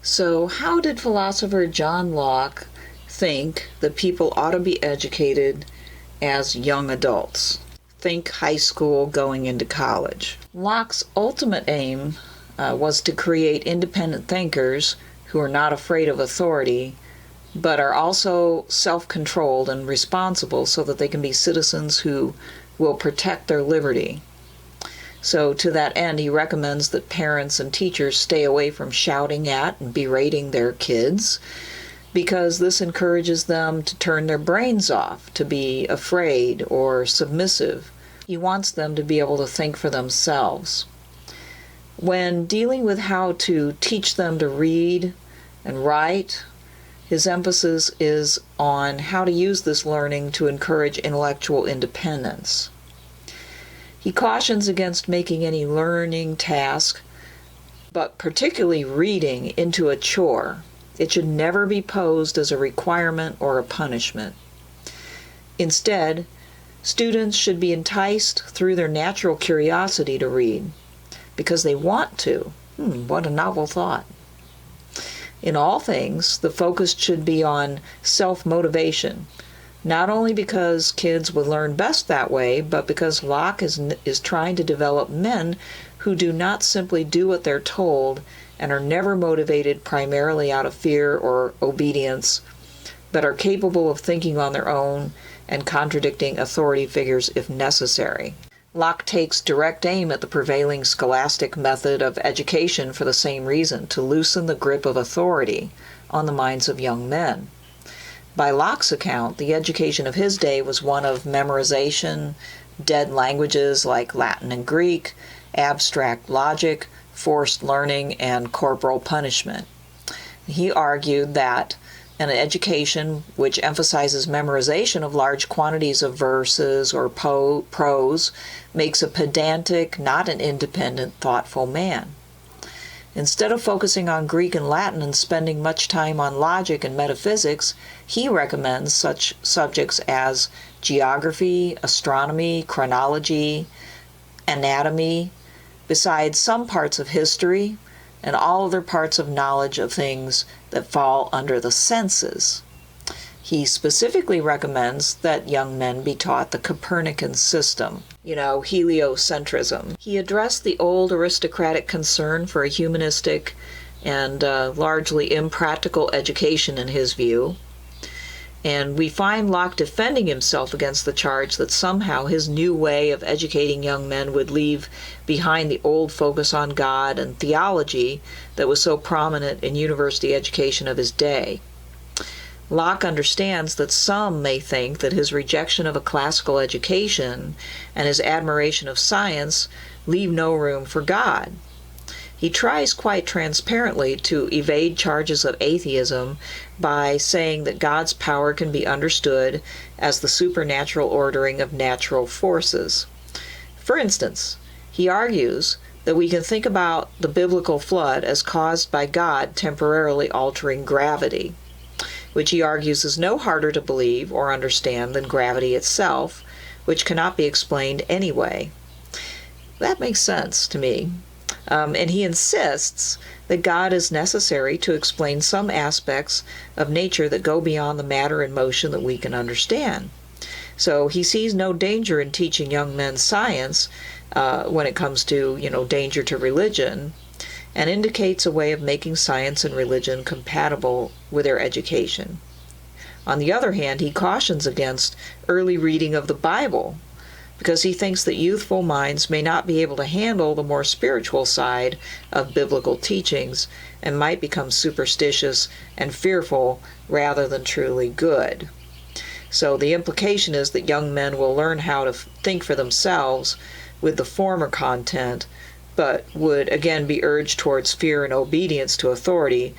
So, how did philosopher John Locke think that people ought to be educated as young adults? Think high school going into college. Locke's ultimate aim was to create independent thinkers who are not afraid of authority, but are also self-controlled and responsible so that they can be citizens who will protect their liberty. So to that end, he recommends that parents and teachers stay away from shouting at and berating their kids, because this encourages them to turn their brains off, to be afraid or submissive. He wants them to be able to think for themselves. When dealing with how to teach them to read and write, his emphasis is on how to use this learning to encourage intellectual independence. He cautions against making any learning task, but particularly reading, into a chore. It should never be posed as a requirement or a punishment. Instead, students should be enticed through their natural curiosity to read, because they want to. What a novel thought. In all things, the focus should be on self-motivation, not only because kids would learn best that way, but because Locke is trying to develop men who do not simply do what they're told and are never motivated primarily out of fear or obedience, but are capable of thinking on their own and contradicting authority figures if necessary. Locke takes direct aim at the prevailing scholastic method of education for the same reason, to loosen the grip of authority on the minds of young men. By Locke's account, the education of his day was one of memorization, dead languages like Latin and Greek, abstract logic, forced learning, and corporal punishment. He argued that an education which emphasizes memorization of large quantities of verses or prose makes a pedantic, not an independent, thoughtful man. Instead of focusing on Greek and Latin and spending much time on logic and metaphysics, he recommends such subjects as geography, astronomy, chronology, anatomy, besides some parts of history, and all other parts of knowledge of things that fall under the senses. He specifically recommends that young men be taught the Copernican system, heliocentrism. He addressed the old aristocratic concern for a humanistic and largely impractical education in his view. And we find Locke defending himself against the charge that somehow his new way of educating young men would leave behind the old focus on God and theology that was so prominent in university education of his day. Locke understands that some may think that his rejection of a classical education and his admiration of science leave no room for God. He tries quite transparently to evade charges of atheism by saying that God's power can be understood as the supernatural ordering of natural forces. For instance, he argues that we can think about the biblical flood as caused by God temporarily altering gravity, which he argues is no harder to believe or understand than gravity itself, which cannot be explained anyway. That makes sense to me. And he insists that God is necessary to explain some aspects of nature that go beyond the matter and motion that we can understand. So he sees no danger in teaching young men science when it comes to, danger to religion, and indicates a way of making science and religion compatible with their education. On the other hand, he cautions against early reading of the Bible, because he thinks that youthful minds may not be able to handle the more spiritual side of biblical teachings and might become superstitious and fearful rather than truly good. So the implication is that young men will learn how to think for themselves with the former content, but would again be urged towards fear and obedience to authority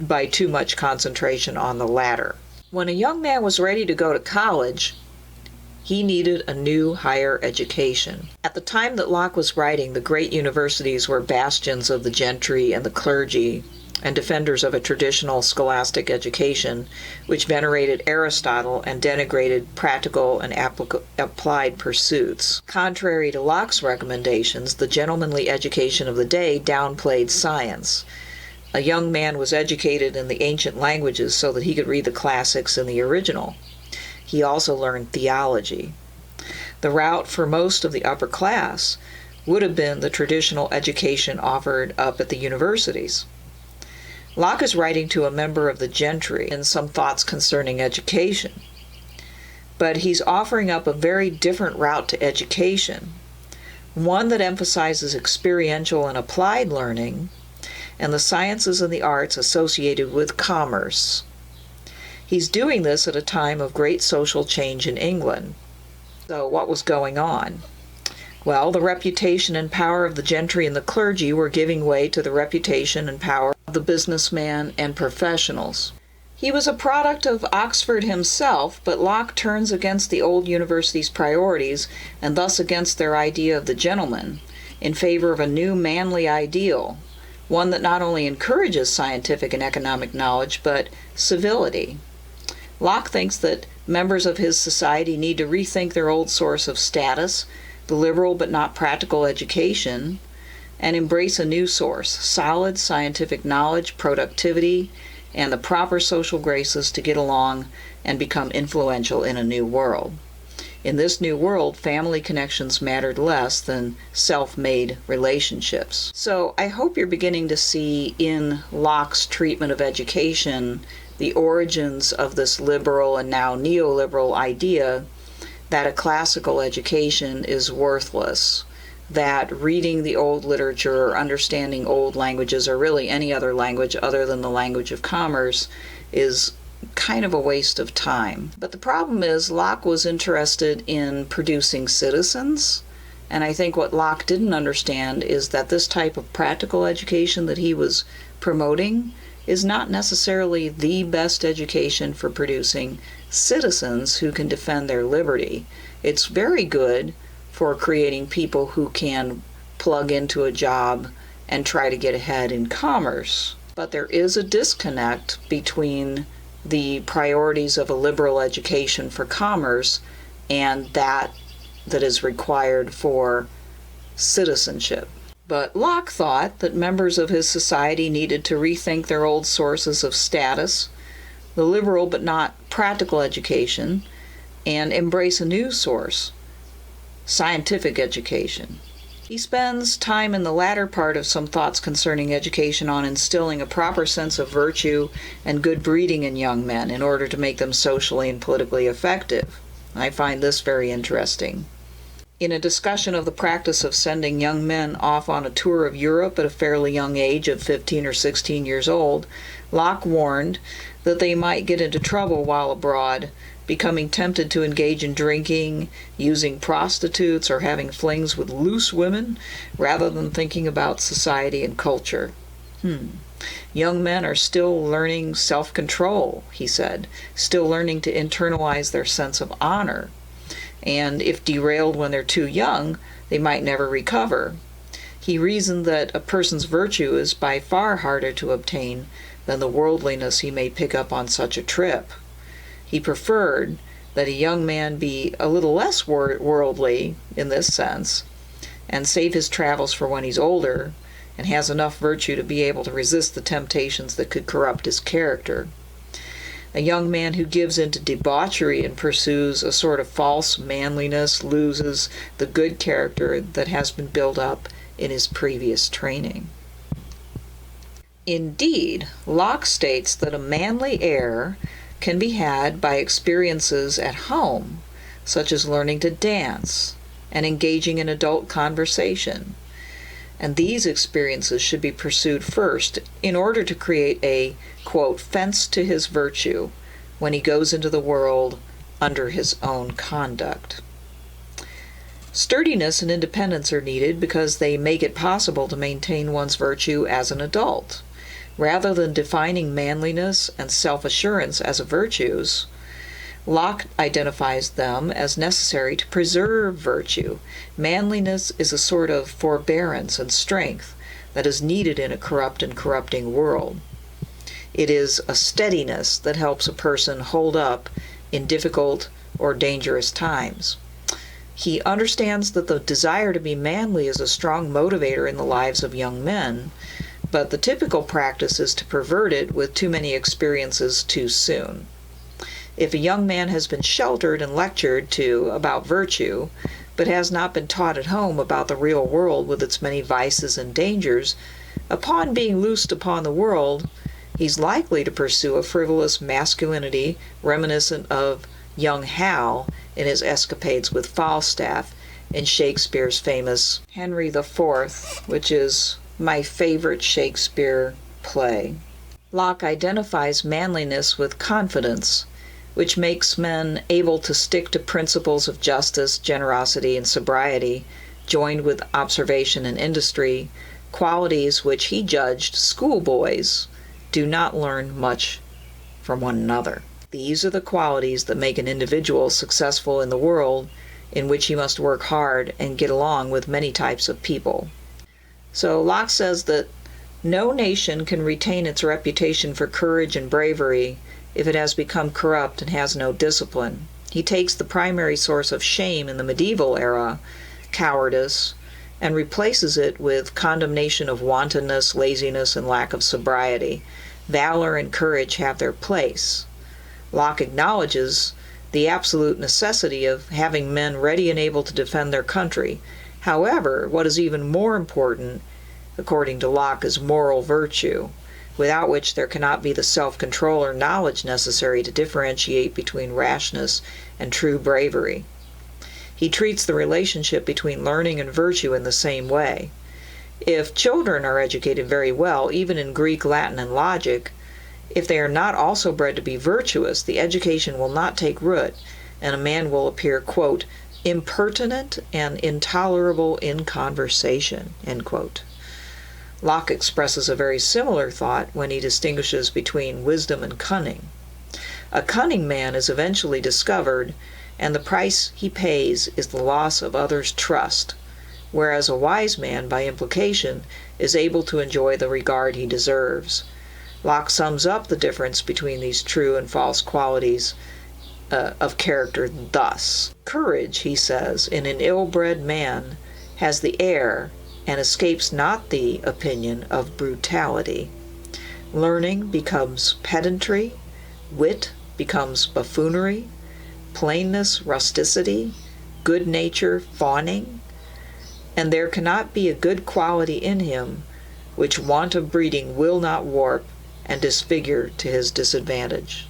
by too much concentration on the latter. When a young man was ready to go to college, he needed a new higher education. At the time that Locke was writing, the great universities were bastions of the gentry and the clergy, and defenders of a traditional scholastic education, which venerated Aristotle and denigrated practical and applied pursuits. Contrary to Locke's recommendations, the gentlemanly education of the day downplayed science. A young man was educated in the ancient languages so that he could read the classics in the original. He also learned theology. The route for most of the upper class would have been the traditional education offered up at the universities. Locke is writing to a member of the gentry in Some Thoughts Concerning Education, but he's offering up a very different route to education, one that emphasizes experiential and applied learning and the sciences and the arts associated with commerce. He's doing this at a time of great social change in England. So what was going on? Well, the reputation and power of the gentry and the clergy were giving way to the reputation and power of the businessman and professionals. He was a product of Oxford himself, but Locke turns against the old university's priorities and thus against their idea of the gentleman in favor of a new manly ideal, one that not only encourages scientific and economic knowledge, but civility. Locke thinks that members of his society need to rethink their old source of status, the liberal but not practical education, and embrace a new source, solid scientific knowledge, productivity, and the proper social graces to get along and become influential in a new world. In this new world, family connections mattered less than self-made relationships. So I hope you're beginning to see in Locke's treatment of education the origins of this liberal and now neoliberal idea that a classical education is worthless, that reading the old literature or understanding old languages or really any other language other than the language of commerce is kind of a waste of time. But the problem is Locke was interested in producing citizens, and I think what Locke didn't understand is that this type of practical education that he was promoting is not necessarily the best education for producing citizens who can defend their liberty. It's very good for creating people who can plug into a job and try to get ahead in commerce. But there is a disconnect between the priorities of a liberal education for commerce and that is required for citizenship. But Locke thought that members of his society needed to rethink their old sources of status, the liberal but not practical education, and embrace a new source, scientific education. He spends time in the latter part of Some Thoughts Concerning Education on instilling a proper sense of virtue and good breeding in young men in order to make them socially and politically effective. I find this very interesting. In a discussion of the practice of sending young men off on a tour of Europe at a fairly young age of 15 or 16 years old, Locke warned that they might get into trouble while abroad, becoming tempted to engage in drinking, using prostitutes, or having flings with loose women, rather than thinking about society and culture. Young men are still learning self-control, he said, still learning to internalize their sense of honor. And if derailed when they're too young, they might never recover. He reasoned that a person's virtue is by far harder to obtain than the worldliness he may pick up on such a trip. He preferred that a young man be a little less worldly in this sense and save his travels for when he's older and has enough virtue to be able to resist the temptations that could corrupt his character. A young man who gives in to debauchery and pursues a sort of false manliness loses the good character that has been built up in his previous training. Indeed, Locke states that a manly air can be had by experiences at home, such as learning to dance and engaging in adult conversation. And these experiences should be pursued first in order to create a, quote, fence to his virtue when he goes into the world under his own conduct. Sturdiness and independence are needed because they make it possible to maintain one's virtue as an adult. Rather than defining manliness and self-assurance as virtues, Locke identifies them as necessary to preserve virtue. Manliness is a sort of forbearance and strength that is needed in a corrupt and corrupting world. It is a steadiness that helps a person hold up in difficult or dangerous times. He understands that the desire to be manly is a strong motivator in the lives of young men, but the typical practice is to pervert it with too many experiences too soon. If a young man has been sheltered and lectured to about virtue, but has not been taught at home about the real world with its many vices and dangers, upon being loosed upon the world, he's likely to pursue a frivolous masculinity reminiscent of young Hal in his escapades with Falstaff in Shakespeare's famous Henry IV, which is my favorite Shakespeare play. Locke identifies manliness with confidence, which makes men able to stick to principles of justice, generosity, and sobriety, joined with observation and industry, qualities which he judged schoolboys do not learn much from one another. These are the qualities that make an individual successful in the world in which he must work hard and get along with many types of people. So Locke says that no nation can retain its reputation for courage and bravery if it has become corrupt and has no discipline. He takes the primary source of shame in the medieval era, cowardice, and replaces it with condemnation of wantonness, laziness, and lack of sobriety. Valor and courage have their place. Locke acknowledges the absolute necessity of having men ready and able to defend their country. However, what is even more important, according to Locke, is moral virtue, without which there cannot be the self-control or knowledge necessary to differentiate between rashness and true bravery. He treats the relationship between learning and virtue in the same way. If children are educated very well, even in Greek, Latin, and logic, if they are not also bred to be virtuous, the education will not take root, and a man will appear, quote, impertinent and intolerable in conversation, end quote. Locke expresses a very similar thought when he distinguishes between wisdom and cunning. A cunning man is eventually discovered, and the price he pays is the loss of others' trust, whereas a wise man, by implication, is able to enjoy the regard he deserves. Locke sums up the difference between these true and false qualities of character thus. Courage, he says, in an ill-bred man has the air and escapes not the opinion of brutality. Learning becomes pedantry, wit becomes buffoonery, plainness rusticity, good nature fawning, and there cannot be a good quality in him which want of breeding will not warp and disfigure to his disadvantage.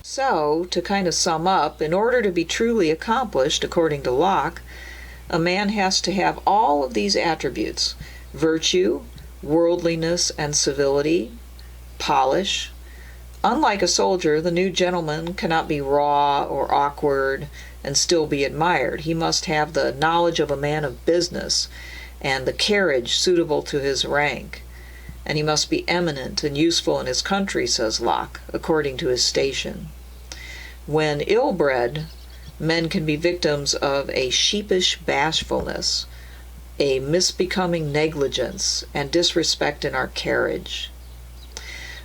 So, to kind of sum up, in order to be truly accomplished, according to Locke, a man has to have all of these attributes: virtue, worldliness and civility, polish. Unlike a soldier, the new gentleman cannot be raw or awkward and still be admired. He must have the knowledge of a man of business and the carriage suitable to his rank. And he must be eminent and useful in his country, says Locke, according to his station. When ill-bred, men can be victims of a sheepish bashfulness, a misbecoming negligence, and disrespect in our carriage.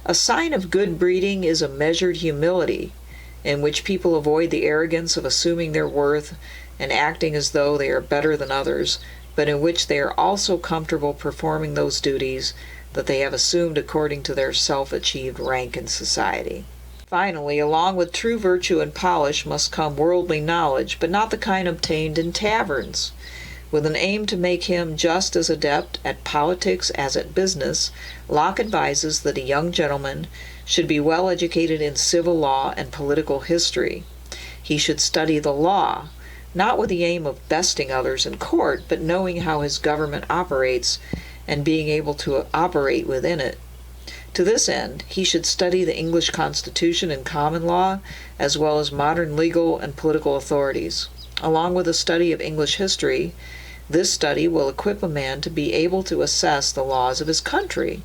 A sign of good breeding is a measured humility, in which people avoid the arrogance of assuming their worth and acting as though they are better than others, but in which they are also comfortable performing those duties that they have assumed according to their self-achieved rank in society. Finally, along with true virtue and polish must come worldly knowledge, but not the kind obtained in taverns. With an aim to make him just as adept at politics as at business, Locke advises that a young gentleman should be well educated in civil law and political history. He should study the law, not with the aim of besting others in court, but knowing how his government operates and being able to operate within it. To this end, he should study the English Constitution and common law, as well as modern legal and political authorities. Along with a study of English history, this study will equip a man to be able to assess the laws of his country.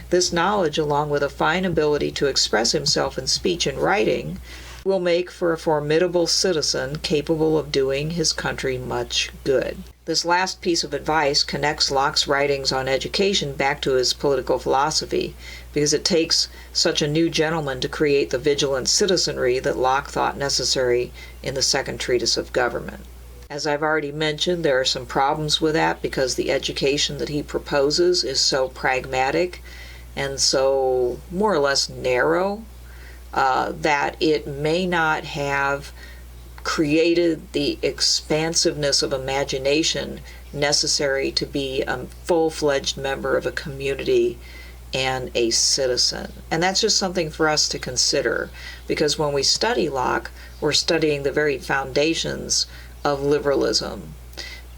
This knowledge, along with a fine ability to express himself in speech and writing, will make for a formidable citizen capable of doing his country much good. This last piece of advice connects Locke's writings on education back to his political philosophy, because it takes such a new gentleman to create the vigilant citizenry that Locke thought necessary in the second treatise of government. As I've already mentioned, there are some problems with that because the education that he proposes is so pragmatic and so more or less narrow that it may not have created the expansiveness of imagination necessary to be a full-fledged member of a community and a citizen. And that's just something for us to consider, because when we study Locke, we're studying the very foundations of liberalism.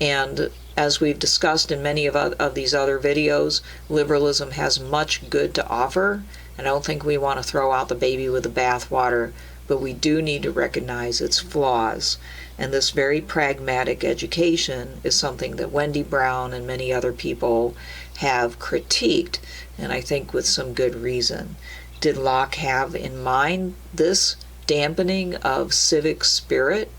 And as we've discussed in many of these other videos, liberalism has much good to offer. And I don't think we want to throw out the baby with the bathwater, but we do need to recognize its flaws. And this very pragmatic education is something that Wendy Brown and many other people have critiqued, and I think with some good reason. Did Locke have in mind this dampening of civic spirit?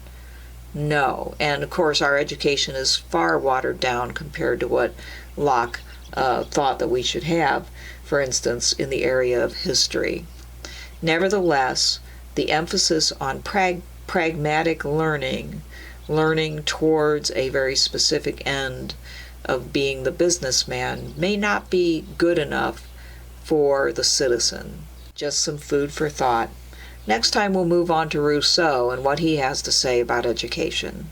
No. And of course our education is far watered down compared to what Locke thought that we should have, for instance, in the area of history. Nevertheless, the emphasis on pragmatic learning towards a very specific end of being the businessman, may not be good enough for the citizen. Just some food for thought. Next time we'll move on to Rousseau and what he has to say about education.